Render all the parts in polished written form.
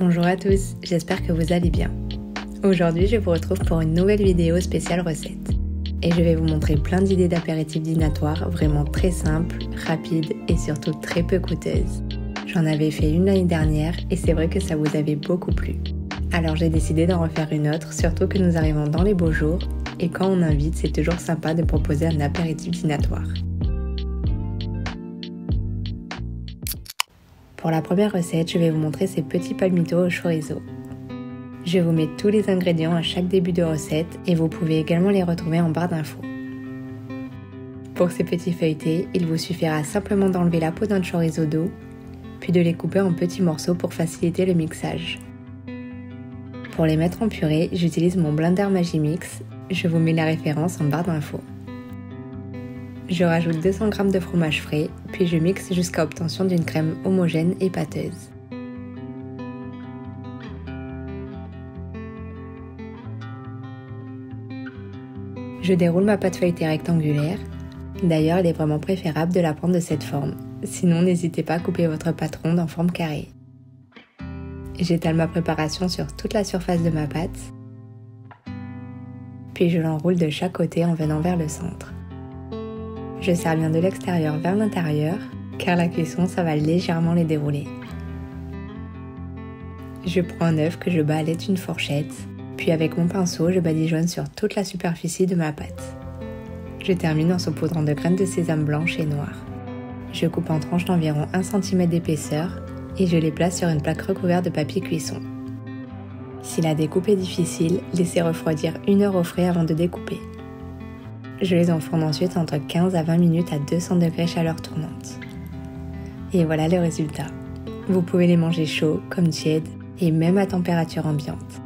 Bonjour à tous, j'espère que vous allez bien. Aujourd'hui, je vous retrouve pour une nouvelle vidéo spéciale recette. Et je vais vous montrer plein d'idées d'apéritifs dînatoires vraiment très simples, rapides et surtout très peu coûteuses. J'en avais fait une l'année dernière et c'est vrai que ça vous avait beaucoup plu. Alors j'ai décidé d'en refaire une autre, surtout que nous arrivons dans les beaux jours et quand on invite, c'est toujours sympa de proposer un apéritif dînatoire. Pour la première recette, je vais vous montrer ces petits palmitos au chorizo. Je vous mets tous les ingrédients à chaque début de recette et vous pouvez également les retrouver en barre d'infos. Pour ces petits feuilletés, il vous suffira simplement d'enlever la peau d'un chorizo doux, puis de les couper en petits morceaux pour faciliter le mixage. Pour les mettre en purée, j'utilise mon blender Magimix, je vous mets la référence en barre d'infos. Je rajoute 200 g de fromage frais, puis je mixe jusqu'à obtention d'une crème homogène et pâteuse. Je déroule ma pâte feuilletée rectangulaire. D'ailleurs, il est vraiment préférable de la prendre de cette forme. Sinon, n'hésitez pas à couper votre pâte ronde en forme carrée. J'étale ma préparation sur toute la surface de ma pâte. Puis je l'enroule de chaque côté en venant vers le centre. Je sers bien de l'extérieur vers l'intérieur, car la cuisson, ça va légèrement les dérouler. Je prends un œuf que je bats à l'aide d'une fourchette. Puis avec mon pinceau, je badigeonne sur toute la superficie de ma pâte. Je termine en saupoudrant de graines de sésame blanches et noires. Je coupe en tranches d'environ 1 cm d'épaisseur et je les place sur une plaque recouverte de papier cuisson. Si la découpe est difficile, laissez refroidir 1 heure au frais avant de découper. Je les enfourne ensuite entre 15 à 20 minutes à 200 degrés chaleur tournante. Et voilà le résultat. Vous pouvez les manger chauds, comme tièdes et même à température ambiante.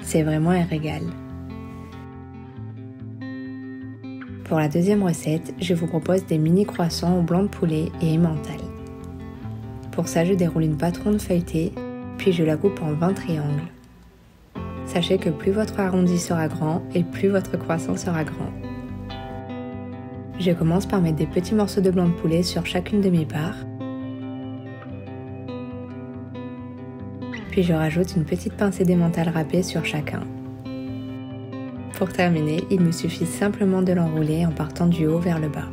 C'est vraiment un régal. Pour la deuxième recette, je vous propose des mini croissants au blanc de poulet et emmental. Pour ça, je déroule une pâte ronde feuilletée, puis je la coupe en 20 triangles. Sachez que plus votre arrondi sera grand et plus votre croissant sera grand. Je commence par mettre des petits morceaux de blanc de poulet sur chacune de mes parts. Puis je rajoute une petite pincée d'emmental râpé sur chacun. Pour terminer, il me suffit simplement de l'enrouler en partant du haut vers le bas.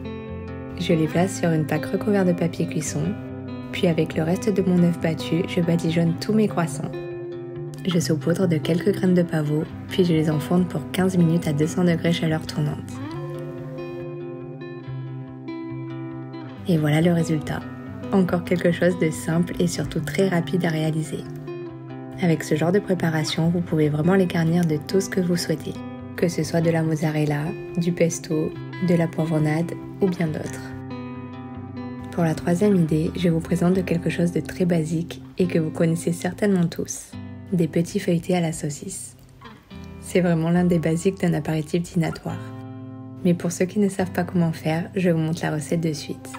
Je les place sur une plaque recouverte de papier cuisson, puis avec le reste de mon œuf battu, je badigeonne tous mes croissants. Je saupoudre de quelques graines de pavot, puis je les enfourne pour 15 minutes à 200 degrés chaleur tournante. Et voilà le résultat. Encore quelque chose de simple et surtout très rapide à réaliser. Avec ce genre de préparation, vous pouvez vraiment les garnir de tout ce que vous souhaitez, que ce soit de la mozzarella, du pesto, de la poivronade ou bien d'autres. Pour la troisième idée, je vous présente quelque chose de très basique et que vous connaissez certainement tous, des petits feuilletés à la saucisse. C'est vraiment l'un des basiques d'un apéritif dînatoire. Mais pour ceux qui ne savent pas comment faire, je vous montre la recette de suite.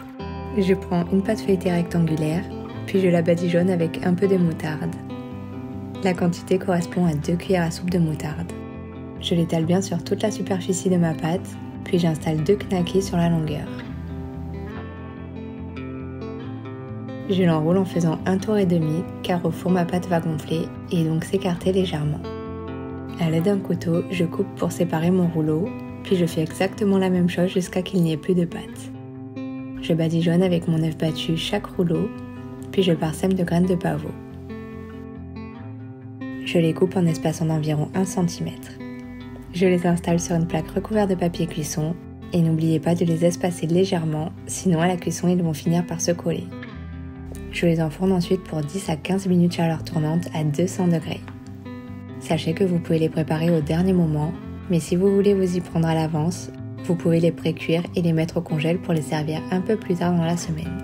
Je prends une pâte feuilletée rectangulaire, puis je la badigeonne avec un peu de moutarde. La quantité correspond à 2 cuillères à soupe de moutarde. Je l'étale bien sur toute la superficie de ma pâte, puis j'installe 2 knackis sur la longueur. Je l'enroule en faisant 1 tour et demi, car au four ma pâte va gonfler et donc s'écarter légèrement. À l'aide d'un couteau, je coupe pour séparer mon rouleau, puis je fais exactement la même chose jusqu'à qu'il n'y ait plus de pâte. Je badigeonne avec mon œuf battu chaque rouleau, puis je parsème de graines de pavot. Je les coupe en espaçant d'environ 1 cm. Je les installe sur une plaque recouverte de papier cuisson et n'oubliez pas de les espacer légèrement, sinon à la cuisson ils vont finir par se coller. Je les enfourne ensuite pour 10 à 15 minutes chaleur tournante à 200 degrés. Sachez que vous pouvez les préparer au dernier moment, mais si vous voulez vous y prendre à l'avance, vous pouvez les pré-cuire et les mettre au congèle pour les servir un peu plus tard dans la semaine.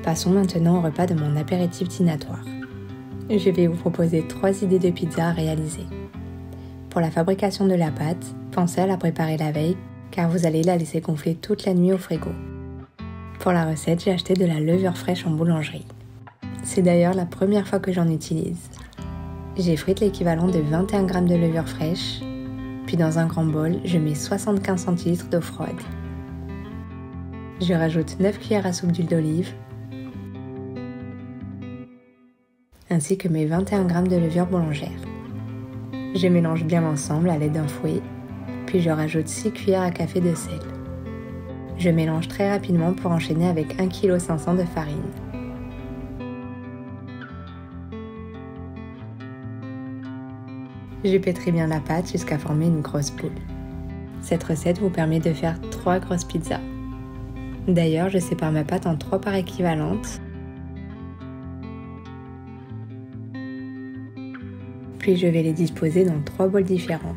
Passons maintenant au repas de mon apéritif dînatoire. Je vais vous proposer 3 idées de pizza à réaliser. Pour la fabrication de la pâte, pensez à la préparer la veille car vous allez la laisser gonfler toute la nuit au frigo. Pour la recette, j'ai acheté de la levure fraîche en boulangerie. C'est d'ailleurs la première fois que j'en utilise. J'effrite l'équivalent de 21 g de levure fraîche, puis dans un grand bol, je mets 75 cl d'eau froide. Je rajoute 9 cuillères à soupe d'huile d'olive, ainsi que mes 21 g de levure boulangère. Je mélange bien l'ensemble à l'aide d'un fouet, puis je rajoute 6 cuillères à café de sel. Je mélange très rapidement pour enchaîner avec 1,5 kg de farine. Je pétris bien la pâte jusqu'à former une grosse boule. Cette recette vous permet de faire 3 grosses pizzas. D'ailleurs, je sépare ma pâte en 3 parts équivalentes. Puis je vais les disposer dans 3 bols différents.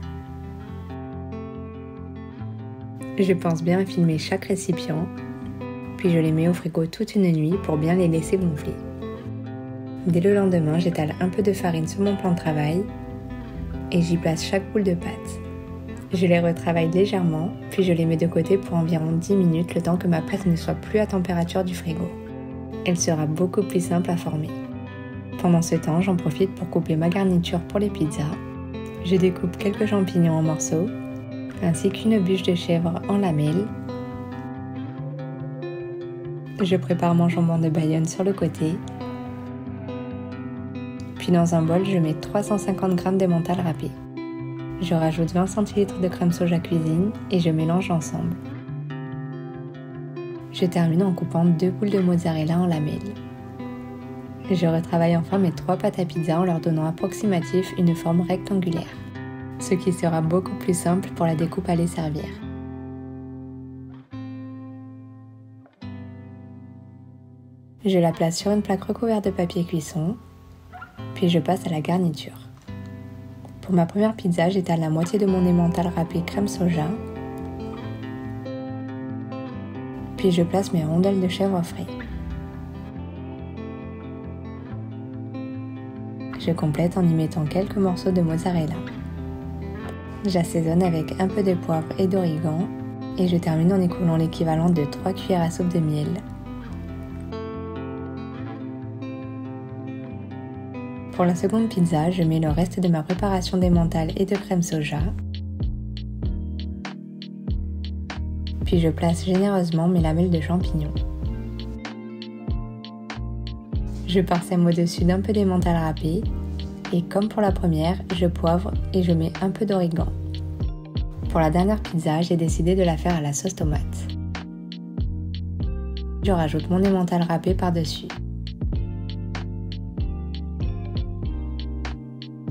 Je pense bien à filmer chaque récipient, puis je les mets au frigo toute une nuit pour bien les laisser gonfler. Dès le lendemain, j'étale un peu de farine sur mon plan de travail et j'y place chaque boule de pâte. Je les retravaille légèrement, puis je les mets de côté pour environ 10 minutes, le temps que ma pâte ne soit plus à température du frigo. Elle sera beaucoup plus simple à former. Pendant ce temps, j'en profite pour couper ma garniture pour les pizzas. Je découpe quelques champignons en morceaux, ainsi qu'une bûche de chèvre en lamelles. Je prépare mon jambon de Bayonne sur le côté. Puis dans un bol, je mets 350 g d'emmental râpé. Je rajoute 20 centilitres de crème soja cuisine et je mélange ensemble. Je termine en coupant 2 boules de mozzarella en lamelles. Je retravaille enfin mes 3 pâtes à pizza en leur donnant approximatif une forme rectangulaire, ce qui sera beaucoup plus simple pour la découpe à les servir. Je la place sur une plaque recouverte de papier cuisson, puis je passe à la garniture. Pour ma première pizza, j'étale la moitié de mon emmental râpé crème soja, puis je place mes rondelles de chèvre frais. Je complète en y mettant quelques morceaux de mozzarella. J'assaisonne avec un peu de poivre et d'origan et je termine en y coulant l'équivalent de 3 cuillères à soupe de miel. Pour la seconde pizza, je mets le reste de ma préparation d'emmental et de crème soja. Puis je place généreusement mes lamelles de champignons. Je parsème au-dessus d'un peu d'emmental râpé et comme pour la première, je poivre et je mets un peu d'origan. Pour la dernière pizza, j'ai décidé de la faire à la sauce tomate. Je rajoute mon emmental râpé par-dessus.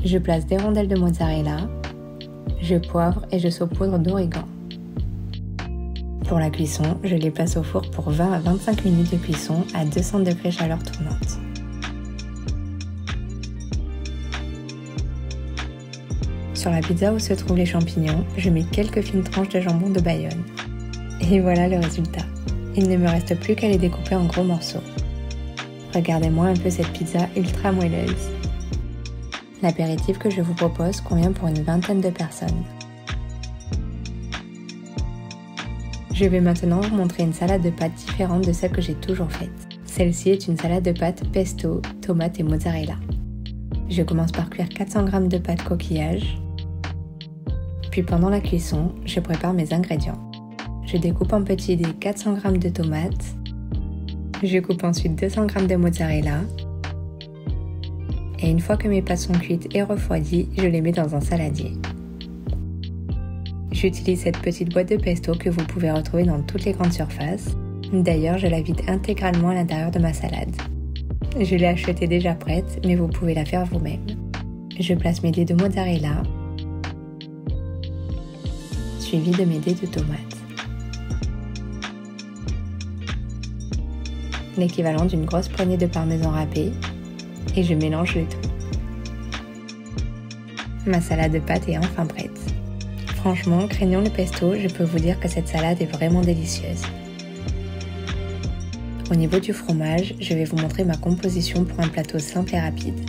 Je place des rondelles de mozzarella, je poivre et je saupoudre d'origan. Pour la cuisson, je les place au four pour 20 à 25 minutes de cuisson à 200 degrés chaleur tournante. Sur la pizza où se trouvent les champignons, je mets quelques fines tranches de jambon de Bayonne. Et voilà le résultat. Il ne me reste plus qu'à les découper en gros morceaux. Regardez-moi un peu cette pizza ultra moelleuse. L'apéritif que je vous propose convient pour une vingtaine de personnes. Je vais maintenant vous montrer une salade de pâtes différente de celle que j'ai toujours faite. Celle-ci est une salade de pâtes pesto, tomates et mozzarella. Je commence par cuire 400 g de pâtes coquillage. Puis pendant la cuisson, je prépare mes ingrédients. Je découpe en petits dés 400 g de tomates. Je coupe ensuite 200 g de mozzarella. Et une fois que mes pâtes sont cuites et refroidies, je les mets dans un saladier. J'utilise cette petite boîte de pesto que vous pouvez retrouver dans toutes les grandes surfaces. D'ailleurs, je la vide intégralement à l'intérieur de ma salade. Je l'ai achetée déjà prête, mais vous pouvez la faire vous-même. Je place mes dés de mozzarella, suivi de mes dés de tomates. L'équivalent d'une grosse poignée de parmesan râpé, et je mélange le tout. Ma salade de pâtes est enfin prête. Franchement, craignant le pesto, je peux vous dire que cette salade est vraiment délicieuse. Au niveau du fromage, je vais vous montrer ma composition pour un plateau simple et rapide.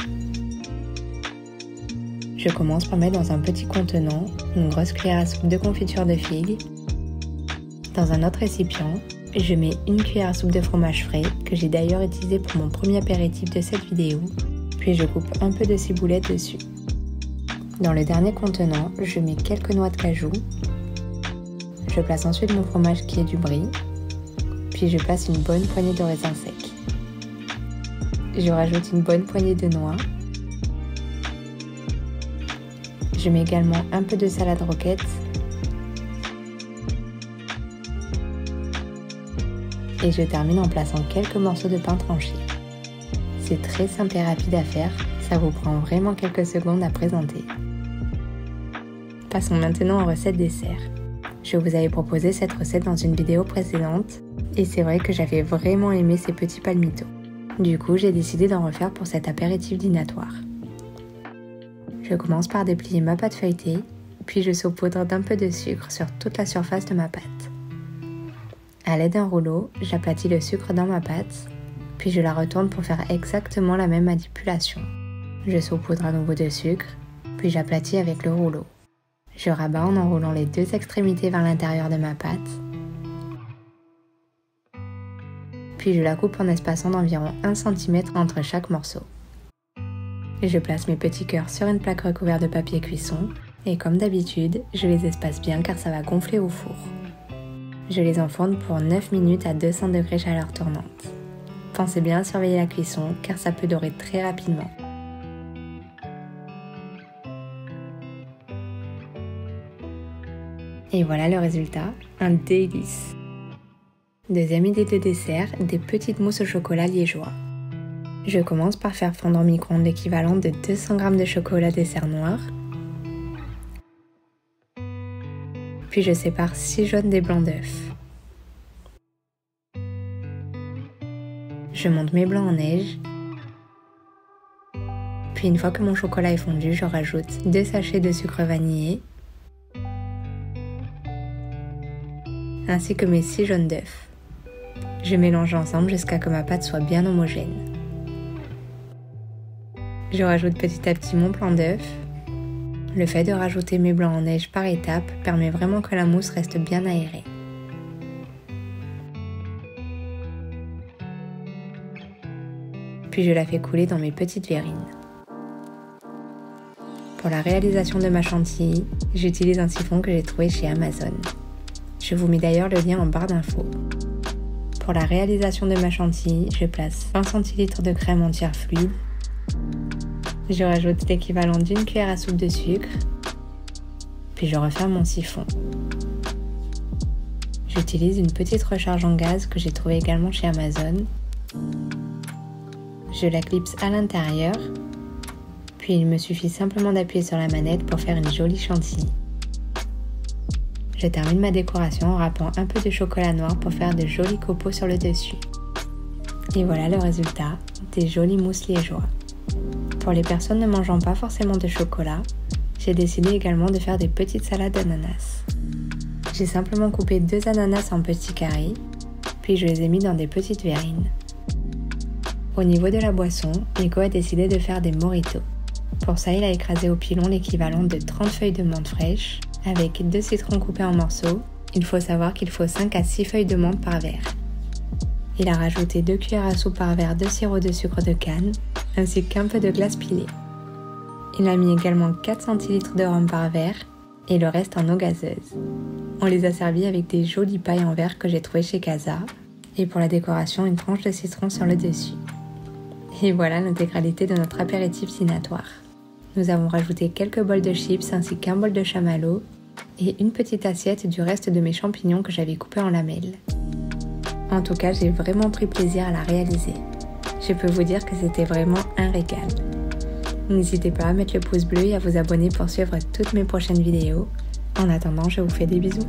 Je commence par mettre dans un petit contenant une grosse cuillère à soupe de confiture de figues. Dans un autre récipient, je mets une cuillère à soupe de fromage frais que j'ai d'ailleurs utilisé pour mon premier apéritif de cette vidéo, puis je coupe un peu de ciboulette dessus. Dans le dernier contenant, je mets quelques noix de cajou. Je place ensuite mon fromage qui est du brie, puis je place une bonne poignée de raisins secs. Je rajoute une bonne poignée de noix. Je mets également un peu de salade roquette. Et je termine en plaçant quelques morceaux de pain tranché. C'est très simple et rapide à faire, ça vous prend vraiment quelques secondes à présenter. Passons maintenant aux recettes dessert. Je vous avais proposé cette recette dans une vidéo précédente et c'est vrai que j'avais vraiment aimé ces petits palmitos. Du coup, j'ai décidé d'en refaire pour cet apéritif dînatoire. Je commence par déplier ma pâte feuilletée, puis je saupoudre d'un peu de sucre sur toute la surface de ma pâte. À l'aide d'un rouleau, j'aplatis le sucre dans ma pâte, puis je la retourne pour faire exactement la même manipulation. Je saupoudre à nouveau de sucre, puis j'aplatis avec le rouleau. Je rabats en enroulant les deux extrémités vers l'intérieur de ma pâte, puis je la coupe en espaçant d'environ 1 cm entre chaque morceau. Je place mes petits cœurs sur une plaque recouverte de papier cuisson, et comme d'habitude, je les espace bien car ça va gonfler au four. Je les enfourne pour 9 minutes à 200 degrés chaleur tournante. Pensez bien à surveiller la cuisson car ça peut dorer très rapidement. Et voilà le résultat, un délice. Deuxième idée de dessert, des petites mousses au chocolat liégeois. Je commence par faire fondre au micro-ondes l'équivalent de 200 g de chocolat dessert noir. Puis je sépare 6 jaunes des blancs d'œufs. Je monte mes blancs en neige. Puis une fois que mon chocolat est fondu, je rajoute 2 sachets de sucre vanillé ainsi que mes 6 jaunes d'œufs. Je mélange ensemble jusqu'à ce que ma pâte soit bien homogène. Je rajoute petit à petit mon blanc d'œuf. Le fait de rajouter mes blancs en neige par étapes permet vraiment que la mousse reste bien aérée. Puis je la fais couler dans mes petites verrines. Pour la réalisation de ma chantilly, j'utilise un siphon que j'ai trouvé chez Amazon. Je vous mets d'ailleurs le lien en barre d'infos. Pour la réalisation de ma chantilly, je place 20 cl de crème entière fluide. Je rajoute l'équivalent d'une cuillère à soupe de sucre, puis je referme mon siphon. J'utilise une petite recharge en gaz que j'ai trouvée également chez Amazon. Je la clipse à l'intérieur, puis il me suffit simplement d'appuyer sur la manette pour faire une jolie chantilly. Je termine ma décoration en râpant un peu de chocolat noir pour faire de jolis copeaux sur le dessus. Et voilà le résultat, des jolis mousses liégeois. Pour les personnes ne mangeant pas forcément de chocolat, j'ai décidé également de faire des petites salades d'ananas. J'ai simplement coupé 2 ananas en petits carrés, puis je les ai mis dans des petites verrines. Au niveau de la boisson, Nico a décidé de faire des mojitos. Pour ça, il a écrasé au pilon l'équivalent de 30 feuilles de menthe fraîche, avec 2 citrons coupés en morceaux. Il faut savoir qu'il faut 5 à 6 feuilles de menthe par verre. Il a rajouté 2 cuillères à soupe par verre de sirop de sucre de canne, ainsi qu'un peu de glace pilée. Il a mis également 4 centilitres de rhum par verre, et le reste en eau gazeuse. On les a servis avec des jolies pailles en verre que j'ai trouvées chez Casa, et pour la décoration, une tranche de citron sur le dessus. Et voilà l'intégralité de notre apéritif dînatoire. Nous avons rajouté quelques bols de chips ainsi qu'un bol de chamallow et une petite assiette du reste de mes champignons que j'avais coupés en lamelles. En tout cas, j'ai vraiment pris plaisir à la réaliser. Je peux vous dire que c'était vraiment un régal. N'hésitez pas à mettre le pouce bleu et à vous abonner pour suivre toutes mes prochaines vidéos. En attendant, je vous fais des bisous.